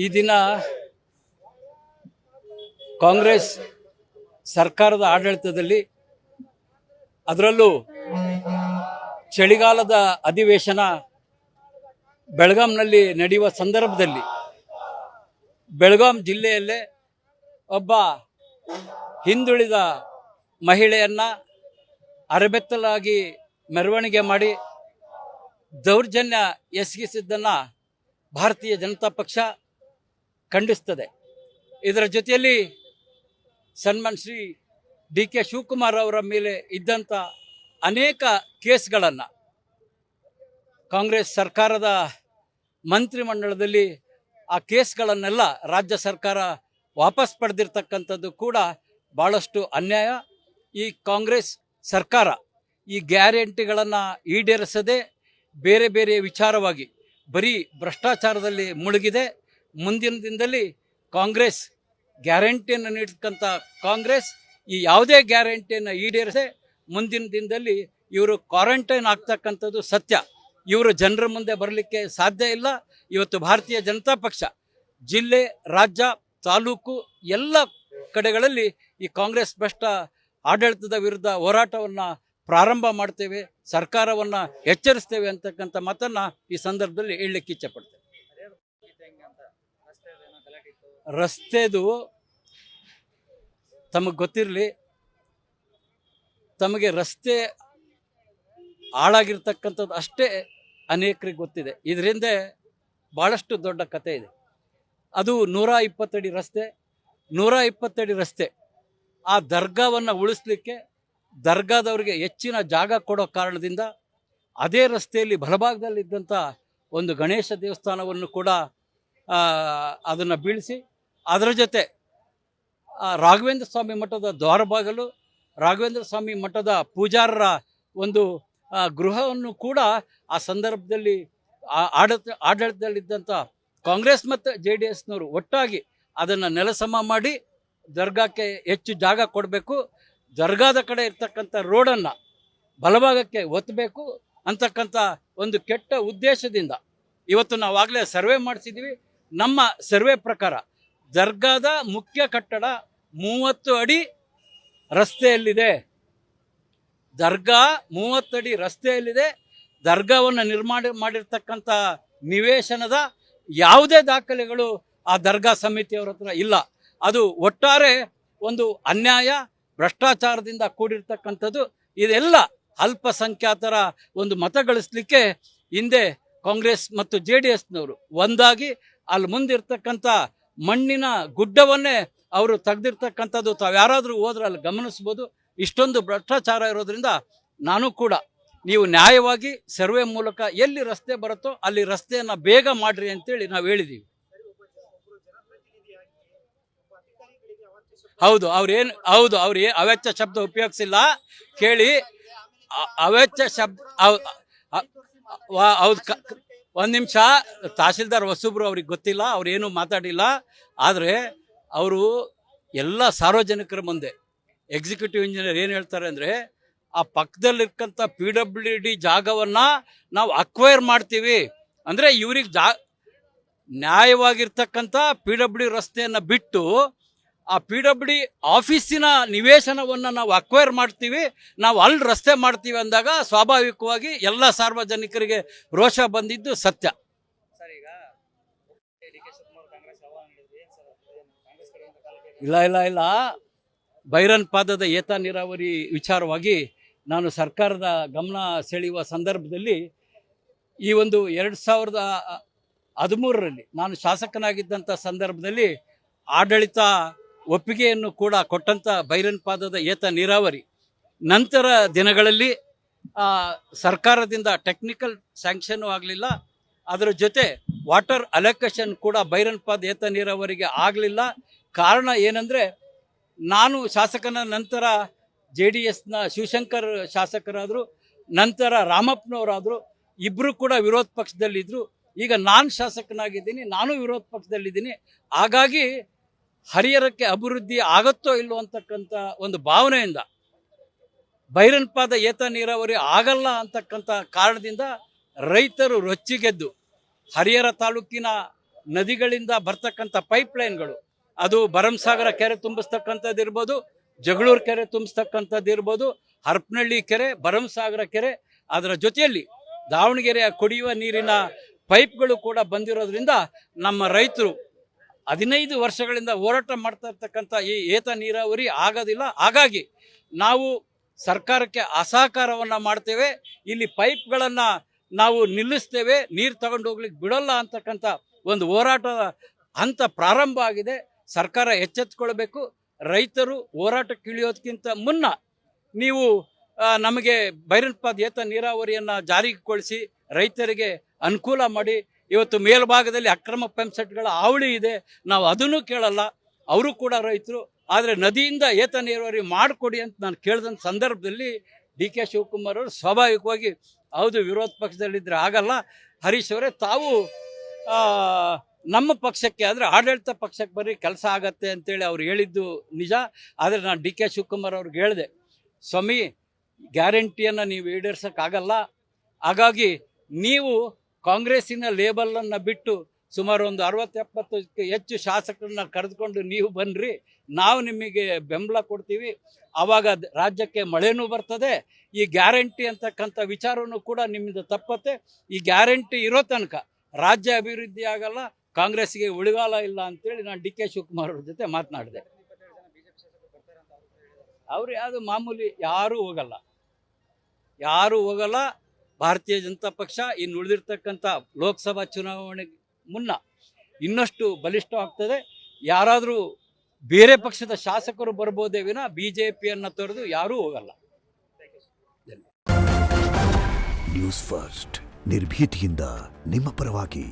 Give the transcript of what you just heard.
ಈ ದಿನ ಕಾಂಗ್ರೆಸ್ ಸರ್ಕಾರದ ಆಡಳಿತದಲ್ಲಿ, ಅದರಲ್ಲೂ ಚಳಿಗಾಲದ ಅಧಿವೇಶನ ಬೆಳಗಾಂನಲ್ಲಿ ನಡೆಯುವ ಸಂದರ್ಭದಲ್ಲಿ ಬೆಳಗಾಂ ಜಿಲ್ಲೆಯಲ್ಲೇ ಒಬ್ಬ ಹಿಂದುಳಿದ ಮಹಿಳೆಯನ್ನು ಅರೆಬೆತ್ತಲಾಗಿ ಮೆರವಣಿಗೆ ಮಾಡಿ ದೌರ್ಜನ್ಯ ಎಸಗಿಸಿದ್ದನ್ನು ಭಾರತೀಯ ಜನತಾ ಪಕ್ಷ ಖಂಡಿಸ್ತದೆ. ಇದರ ಜೊತೆಯಲ್ಲಿ ಸನ್ಮಾನ್ ಶ್ರೀ ಡಿ ಕೆ ಶಿವಕುಮಾರ್ ಅವರ ಮೇಲೆ ಇದ್ದಂಥ ಅನೇಕ ಕೇಸ್ಗಳನ್ನು ಕಾಂಗ್ರೆಸ್ ಸರ್ಕಾರದ ಮಂತ್ರಿಮಂಡಲದಲ್ಲಿ ಆ ಕೇಸ್ಗಳನ್ನೆಲ್ಲ ರಾಜ್ಯ ಸರ್ಕಾರ ವಾಪಸ್ ಪಡೆದಿರ್ತಕ್ಕಂಥದ್ದು ಕೂಡ ಭಾಳಷ್ಟು ಅನ್ಯಾಯ. ಈ ಕಾಂಗ್ರೆಸ್ ಸರ್ಕಾರ ಈ ಗ್ಯಾರಂಟಿಗಳನ್ನು ಈಡೇರಿಸದೆ ಬೇರೆ ಬೇರೆ ವಿಚಾರವಾಗಿ ಬರೀ ಭ್ರಷ್ಟಾಚಾರದಲ್ಲಿ ಮುಳುಗಿದೆ. ಮುಂದಿನ ದಿನದಲ್ಲಿ ಕಾಂಗ್ರೆಸ್ ಗ್ಯಾರಂಟಿಯನ್ನು ನೀಡ್ತಕ್ಕಂಥ ಕಾಂಗ್ರೆಸ್ ಈ ಯಾವುದೇ ಗ್ಯಾರಂಟಿಯನ್ನು ಈಡೇರಿಸದೆ ಮುಂದಿನ ದಿನದಲ್ಲಿ ಇವರು ಕ್ವಾರಂಟೈನ್ ಆಗ್ತಕ್ಕಂಥದ್ದು ಸತ್ಯ. ಇವರು ಜನರ ಮುಂದೆ ಬರಲಿಕ್ಕೆ ಸಾಧ್ಯ ಇಲ್ಲ. ಇವತ್ತು ಭಾರತೀಯ ಜನತಾ ಪಕ್ಷ ಜಿಲ್ಲೆ, ರಾಜ್ಯ, ತಾಲೂಕು ಎಲ್ಲ ಕಡೆಗಳಲ್ಲಿ ಈ ಕಾಂಗ್ರೆಸ್ ಭ್ರಷ್ಟ ಆಡಳಿತದ ವಿರುದ್ಧ ಹೋರಾಟವನ್ನು ಪ್ರಾರಂಭ ಮಾಡ್ತೇವೆ, ಸರ್ಕಾರವನ್ನು ಎಚ್ಚರಿಸ್ತೇವೆ ಅಂತಕ್ಕಂಥ ಮಾತನ್ನು ಈ ಸಂದರ್ಭದಲ್ಲಿ ಹೇಳಲಿಕ್ಕೆ ಇಚ್ಛೆ ಪಡ್ತೇವೆ. ರಸ್ತೆದು ತಮಗೆ ಗೊತ್ತಿರಲಿ, ತಮಗೆ ರಸ್ತೆ ಹಾಳಾಗಿರ್ತಕ್ಕಂಥದ್ದು ಅಷ್ಟೇ ಅನೇಕರಿಗೆ ಗೊತ್ತಿದೆ. ಇದರಿಂದ ಭಾಳಷ್ಟು ದೊಡ್ಡ ಕತೆ ಇದೆ. ಅದು 120 ಅಡಿ ರಸ್ತೆ, 120 ಅಡಿ ರಸ್ತೆ. ಆ ದರ್ಗಾವನ್ನು ಉಳಿಸ್ಲಿಕ್ಕೆ ದರ್ಗಾದವರಿಗೆ ಹೆಚ್ಚಿನ ಜಾಗ ಕೊಡೋ ಕಾರಣದಿಂದ ಅದೇ ರಸ್ತೆಯಲ್ಲಿ ಬಲಭಾಗದಲ್ಲಿದ್ದಂಥ ಒಂದು ಗಣೇಶ ದೇವಸ್ಥಾನವನ್ನು ಕೂಡ ಅದನ್ನು ಬೀಳಿಸಿ, ಅದರ ಜೊತೆ ರಾಘವೇಂದ್ರ ಸ್ವಾಮಿ ಮಠದ ದ್ವಾರಬಾಗಲು, ರಾಘವೇಂದ್ರ ಸ್ವಾಮಿ ಮಠದ ಪೂಜಾರರ ಒಂದು ಗೃಹವನ್ನು ಕೂಡ ಆ ಸಂದರ್ಭದಲ್ಲಿ ಆಡಳಿತದಲ್ಲಿದ್ದಂಥ ಕಾಂಗ್ರೆಸ್ ಮತ್ತು JDSನವರು ಒಟ್ಟಾಗಿ ಅದನ್ನು ನೆಲಸಮ ಮಾಡಿ ದರ್ಗಾಕ್ಕೆ ಹೆಚ್ಚು ಜಾಗ ಕೊಡಬೇಕು, ದರ್ಗಾದ ಕಡೆ ಇರ್ತಕ್ಕಂಥ ರೋಡನ್ನು ಬಲಭಾಗಕ್ಕೆ ಒತ್ತಬೇಕು ಅಂತಕ್ಕಂಥ ಒಂದು ಕೆಟ್ಟ ಉದ್ದೇಶದಿಂದ ಇವತ್ತು ನಾವಾಗಲೇ ಸರ್ವೆ ಮಾಡಿಸಿದ್ದೀವಿ. ನಮ್ಮ ಸರ್ವೆ ಪ್ರಕಾರ ದರ್ಗಾದ ಮುಖ್ಯ ಕಟ್ಟಡ 30 ಅಡಿ ರಸ್ತೆಯಲ್ಲಿದೆ. ದರ್ಗಾ 30 ಅಡಿ ರಸ್ತೆಯಲ್ಲಿದೆ. ದರ್ಗಾವನ್ನು ನಿರ್ಮಾಣ ಮಾಡಿರ್ತಕ್ಕಂಥ ನಿವೇಶನದ ಯಾವುದೇ ದಾಖಲೆಗಳು ಆ ದರ್ಗಾ ಸಮಿತಿಯವರ ಹತ್ರ ಇಲ್ಲ. ಅದು ಒಟ್ಟಾರೆ ಒಂದು ಅನ್ಯಾಯ, ಭ್ರಷ್ಟಾಚಾರದಿಂದ ಕೂಡಿರ್ತಕ್ಕಂಥದ್ದು. ಇದೆಲ್ಲ ಅಲ್ಪಸಂಖ್ಯಾತರ ಒಂದು ಮತ ಗಳಿಸಲಿಕ್ಕೆ ಹಿಂದೆ ಕಾಂಗ್ರೆಸ್ ಮತ್ತು JDSನವರು ಒಂದಾಗಿ ಅಲ್ಲಿ ಮುಂದಿರ್ತಕ್ಕಂಥ ಮಣ್ಣಿನ ಗುಡ್ಡವನ್ನೇ ಅವರು ತೆಗೆದಿರ್ತಕ್ಕಂಥದ್ದು ತಾವು ಯಾರಾದರೂ ಹೋದ್ರೆ ಅಲ್ಲಿ ಗಮನಿಸ್ಬೋದು. ಇಷ್ಟೊಂದು ಭ್ರಷ್ಟಾಚಾರ ಇರೋದ್ರಿಂದ ನಾನು ಕೂಡ ನೀವು ನ್ಯಾಯವಾಗಿ ಸರ್ವೆ ಮೂಲಕ ಎಲ್ಲಿ ರಸ್ತೆ ಬರುತ್ತೋ ಅಲ್ಲಿ ರಸ್ತೆಯನ್ನು ಬೇಗ ಮಾಡಿರಿ ಅಂತೇಳಿ ನಾವು ಹೇಳಿದ್ದೀವಿ. ಹೌದು, ಅವ್ರು ಅವೆಚ್ಚ ಶಬ್ದ ಉಪಯೋಗಿಸಿಲ್ಲ. ಕೇಳಿ, ಅವೆಚ್ಚ ಶಬ್ದ ಹೌದು. ಒಂದು ನಿಮಿಷ, ತಹಶೀಲ್ದಾರ್ ಹೊಸಬ್ರು, ಅವ್ರಿಗೆ ಗೊತ್ತಿಲ್ಲ, ಅವ್ರೇನು ಮಾತಾಡಿಲ್ಲ. ಆದರೆ ಅವರು ಎಲ್ಲ ಸಾರ್ವಜನಿಕರ ಮುಂದೆ ಎಕ್ಸಿಕ್ಯೂಟಿವ್ ಇಂಜಿನಿಯರ್ ಏನು ಹೇಳ್ತಾರೆ ಅಂದರೆ, ಆ ಪಕ್ಕದಲ್ಲಿರ್ತಕ್ಕಂಥ PWD ಜಾಗವನ್ನು ನಾವು ಅಕ್ವೈರ್ ಮಾಡ್ತೀವಿ ಅಂದರೆ ಇವ್ರಿಗೆ ನ್ಯಾಯವಾಗಿರ್ತಕ್ಕಂಥ PWD ರಸ್ತೆಯನ್ನು ಬಿಟ್ಟು ಆ PWD ಆಫೀಸಿನ ನಿವೇಶನವನ್ನು ನಾವು ಅಕ್ವೈರ್ ಮಾಡ್ತೀವಿ, ನಾವು ಅಲ್ಲಿ ರಸ್ತೆ ಮಾಡ್ತೀವಿ ಅಂದಾಗ ಸ್ವಾಭಾವಿಕವಾಗಿ ಎಲ್ಲ ಸಾರ್ವಜನಿಕರಿಗೆ ರೋಷ ಬಂದಿದ್ದು ಸತ್ಯ. ಇಲ್ಲ, ಬೈರನ್ ಪಾದದ ಏತ ನೀರಾವರಿ ವಿಚಾರವಾಗಿ ನಾನು ಸರ್ಕಾರದ ಗಮನ ಸೆಳೆಯುವ ಸಂದರ್ಭದಲ್ಲಿ ಈ ಒಂದು 2013ರಲ್ಲಿ ನಾನು ಶಾಸಕನಾಗಿದ್ದಂಥ ಸಂದರ್ಭದಲ್ಲಿ ಆಡಳಿತ ಒಪ್ಪಿಗೆಯನ್ನು ಕೂಡ ಕೊಟ್ಟಂಥ ಬೈರನ್ ಪಾದದ ಏತ ನೀರಾವರಿ ನಂತರ ದಿನಗಳಲ್ಲಿ ಸರ್ಕಾರದಿಂದ ಟೆಕ್ನಿಕಲ್ ಸ್ಯಾಂಕ್ಷನ್ನು ಆಗಲಿಲ್ಲ. ಅದರ ಜೊತೆ ವಾಟರ್ ಅಲೋಕೇಶನ್ ಕೂಡ ಬೈರನ್ ಪಾದ ಏತ ನೀರಾವರಿಗೆ ಆಗಲಿಲ್ಲ. ಕಾರಣ ಏನಂದರೆ, ನಾನು ಶಾಸಕನ ನಂತರ JDSನ ಶಿವಶಂಕರ್ ಶಾಸಕರಾದರು, ನಂತರ ರಾಮಪ್ಪನವರಾದರು, ಇಬ್ಬರು ಕೂಡ ವಿರೋಧ ಪಕ್ಷದಲ್ಲಿದ್ದರು. ಈಗ ನಾನು ಶಾಸಕನಾಗಿದ್ದೀನಿ, ನಾನು ವಿರೋಧ ಪಕ್ಷದಲ್ಲಿದ್ದೀನಿ. ಹಾಗಾಗಿ ಹರಿಹರಕ್ಕೆ ಅಭಿವೃದ್ಧಿ ಆಗುತ್ತೋ ಇಲ್ಲೋ ಅಂತಕ್ಕಂಥ ಒಂದು ಭಾವನೆಯಿಂದ ಬೈರನ್ ಪಾದ ಏತ ನೀರಾವರಿ ಆಗಲ್ಲ ಅಂತಕ್ಕಂಥ ಕಾರಣದಿಂದ ರೈತರು ರೊಚ್ಚಿಗೆದ್ದು ಹರಿಹರ ತಾಲೂಕಿನ ನದಿಗಳಿಂದ ಬರ್ತಕ್ಕಂಥ ಪೈಪ್ಲೈನ್ಗಳು, ಅದು ಭರಮಸಾಗರ ಕೆರೆ ತುಂಬಿಸ್ತಕ್ಕಂಥದ್ದು ಇರ್ಬೋದು, ಜಗಳೂರು ಕೆರೆ ತುಂಬಿಸ್ತಕ್ಕಂಥದ್ದು ಇರ್ಬೋದು, ಹರಪನಹಳ್ಳಿ ಕೆರೆ, ಭರಮಸಾಗರ ಕೆರೆ, ಅದರ ಜೊತೆಯಲ್ಲಿ ದಾವಣಗೆರೆಯ ಕುಡಿಯುವ ನೀರಿನ ಪೈಪ್ಗಳು ಕೂಡ ಬಂದಿರೋದ್ರಿಂದ ನಮ್ಮ ರೈತರು 15 ವರ್ಷಗಳಿಂದ ಹೋರಾಟ ಮಾಡ್ತಾ ಇರ್ತಕ್ಕಂಥ ಈ ಏತ ನೀರಾವರಿ ಆಗೋದಿಲ್ಲ. ಹಾಗಾಗಿ ನಾವು ಸರ್ಕಾರಕ್ಕೆ ಅಸಹಕಾರವನ್ನು ಮಾಡ್ತೇವೆ. ಇಲ್ಲಿ ಪೈಪ್ಗಳನ್ನು ನಾವು ನಿಲ್ಲಿಸ್ತೇವೆ, ನೀರು ತಗೊಂಡು ಹೋಗ್ಲಿಕ್ಕೆ ಬಿಡೋಲ್ಲ ಅಂತಕ್ಕಂಥ ಒಂದು ಹೋರಾಟದ ಹಂತ ಪ್ರಾರಂಭ ಆಗಿದೆ. ಸರ್ಕಾರ ಎಚ್ಚೆತ್ತುಕೊಳ್ಬೇಕು. ರೈತರು ಹೋರಾಟಕ್ಕೆ ಇಳಿಯೋದಕ್ಕಿಂತ ಮುನ್ನ ನೀವು ನಮಗೆ ಬೈರನ್ಪಾದ್ ಏತ ನೀರಾವರಿಯನ್ನು ಜಾರಿಗೊಳಿಸಿ ರೈತರಿಗೆ ಅನುಕೂಲ ಮಾಡಿ. ಇವತ್ತು ಮೇಲ್ಭಾಗದಲ್ಲಿ ಅಕ್ರಮ ಪಂಪ್ಸೆಟ್ಗಳ ಹಾವಳಿ ಇದೆ, ನಾವು ಅದನ್ನು ಕೇಳಲ್ಲ, ಅವರು ಕೂಡ ರೈತರು. ಆದರೆ ನದಿಯಿಂದ ಏತ ನೀರಾವರಿ ಮಾಡಿಕೊಡಿ ಅಂತ ನಾನು ಕೇಳಿದಂಥ ಸಂದರ್ಭದಲ್ಲಿ DK ಶಿವಕುಮಾರ್ ಅವರು ಸ್ವಾಭಾವಿಕವಾಗಿ ಹೌದು, ವಿರೋಧ ಪಕ್ಷದಲ್ಲಿದ್ದರೆ ಆಗಲ್ಲ, ಹರೀಶ್ ಅವರೇ ತಾವು ನಮ್ಮ ಪಕ್ಷಕ್ಕೆ ಅಂದರೆ ಆಡಳಿತ ಪಕ್ಷಕ್ಕೆ ಬರ್ರಿ, ಕೆಲಸ ಆಗತ್ತೆ ಅಂತೇಳಿ ಅವ್ರು ಹೇಳಿದ್ದು ನಿಜ. ಆದರೆ ನಾನು DK ಶಿವಕುಮಾರ್ ಅವ್ರಿಗೆ ಹೇಳಿದೆ, ಸ್ವಾಮಿ ಗ್ಯಾರಂಟಿಯನ್ನು ನೀವು ಈಡೇರ್ಸೋಕ್ಕಾಗಲ್ಲ, ಹಾಗಾಗಿ ನೀವು ಕಾಂಗ್ರೆಸ್ಸಿನ ಲೇಬಲನ್ನು ಬಿಟ್ಟು ಸುಮಾರು ಒಂದು 60-70ಕ್ಕೆ ಹೆಚ್ಚು ಶಾಸಕರನ್ನ ಕರೆದುಕೊಂಡು ನೀವು ಬನ್ನಿರಿ, ನಾವು ನಿಮಗೆ ಬೆಂಬಲ ಕೊಡ್ತೀವಿ, ಆವಾಗ ರಾಜ್ಯಕ್ಕೆ ಮಳೆನೂ ಬರ್ತದೆ, ಈ ಗ್ಯಾರಂಟಿ ಅಂತಕ್ಕಂಥ ವಿಚಾರವೂ ಕೂಡ ನಿಮ್ಮಿಂದ ತಪ್ಪತ್ತೆ. ಈ ಗ್ಯಾರಂಟಿ ಇರೋ ತನಕ ರಾಜ್ಯ ಅಭಿವೃದ್ಧಿ ಆಗಲ್ಲ, ಕಾಂಗ್ರೆಸ್ಗೆ ಉಳಿಗಾಲ ಇಲ್ಲ ಅಂತೇಳಿ ನಾನು DK ಶಿವಕುಮಾರ್ ಅವ್ರ ಜೊತೆ ಮಾತನಾಡಿದೆ. ಅವ್ರು ಯಾವುದು ಮಾಮೂಲಿ, ಯಾರೂ ಹೋಗಲ್ಲ. ಭಾರತೀಯ ಜನತಾ ಪಕ್ಷ ಇನ್ನು ಉಳಿದಿರ್ತಕ್ಕಂಥ ಲೋಕಸಭಾ ಚುನಾವಣೆಗೆ ಮುನ್ನ ಇನ್ನಷ್ಟು ಬಲಿಷ್ಠವಾಗ್ತದೆ. ಯಾರಾದರೂ ಬೇರೆ ಪಕ್ಷದ ಶಾಸಕರು ಬರ್ಬೋದೇ ವಿನ BJPಯನ್ನು ತೊರೆದು ಯಾರೂ ಹೋಗಲ್ಲ. ನ್ಯೂಸ್ ಫಸ್ಟ್, ನಿರ್ಭೀತಿಯಿಂದ ನಿಮ್ಮ ಪರವಾಗಿ.